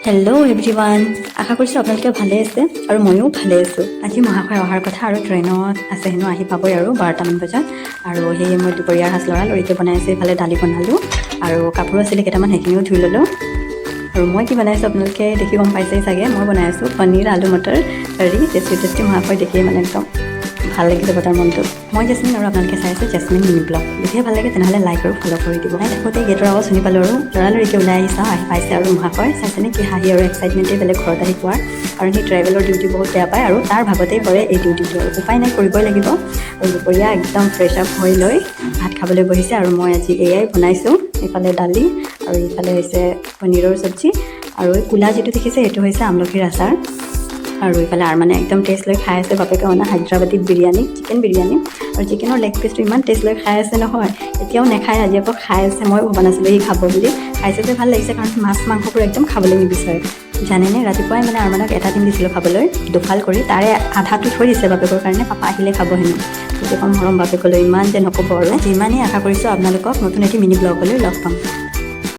Hello' everyone, আশা কৰিছোঁ আপোনালোকে ভালে আছে আৰু ময়ো ভালে আছোঁ। আজি মহাশয় অহাৰ কথা আৰু ট্ৰেইনত আছে হেনো, আহি পাবই আৰু 12টামান বজাত। আৰু সেয়ে মই দুপৰীয়াৰ সাজ লৰালৰিকৈ বনাই আছোঁ। এইফালে দালি বনালোঁ আৰু কাপোৰ আছিলে কেইটামান, সেইখিনিও ধুই ল'লোঁ। আৰু মই কি বনাইছোঁ আপোনালোকে দেখি গম পাইছেই চাগে। মই বনাই আছোঁ পনীৰ আলু মটৰ কাৰী। টেষ্টি মহাশয় দেখিয়ে মানে একদম ভাল লাগি যাব তাৰ মনটো। মই জেচমিন আৰু আপোনালোকে চাই আছে জেচমিন মিনি ব্লগ। যদিহে ভাল লাগে তেনেহ'লে লাইক আৰু ফ'ল' কৰি দিব। নাই থাকোঁতে গেটৰ আৱাজ শুনি পালোঁ আৰু লৰালৰিকৈ ওলাই আহি চাওঁ, আহি পাইছে আৰু মহাশয়। চাইছেনে কি হাঁহি আৰু এক্সাইটমেণ্টেই বেলেগ ঘৰত আহি পোৱাৰ। কাৰণ সি ট্ৰেভেলৰ ডিউটি বহুত বেয়া পায় আৰু তাৰ ভাগতেই পৰে এই ডিউটিটো। আৰু উপায় নাই, কৰিবই লাগিব। আৰু দুপৰীয়া একদম ফ্ৰেছ আপ হৈ লৈ ভাত খাবলৈ বহিছে। আৰু মই আজি এয়াই বনাইছোঁ, এইফালে দালি আৰু এইফালে হৈছে পনীৰৰ চব্জি। আৰু এই ক'লা যিটো দেখিছে সেইটো হৈছে আমলখিৰ আচাৰ। আৰু এইফালে আৰু মানে একদম টেষ্ট লৈ খাই আছে বাপেকে অনা হায়দৰাবাদী বিৰিয়ানী, চিকেন বিৰিয়ানী। আৰু চিকেনৰ লেগ পিচটো ইমান টেষ্ট লৈ খাই আছে নহয়, এতিয়াও নেখায়, আজি আকৌ খাই আছে। মই ভবা নাছিলোঁ সি খাব বুলি। খাইছে যে ভাল লাগিছে, কাৰণ মাছ মাংসবোৰ একদম খাবলৈ নিবিচাৰে। জানেনে, ৰাতিপুৱাই মানে আৰমানক এটা ডিম দিছিলোঁ খাবলৈ, দুফাল কৰি। তাৰে আধাটো থৈ দিছে বাপেকৰ কাৰণে, পাপা আহিলে খাব হেনো। গোটেইখন মৰম বাপেকলৈ, ইমান যে নক'ব। আৰু ইমানেই আশা কৰিছোঁ আপোনালোকক নতুন এটি মিনি ব্লগলৈ লগ পাম।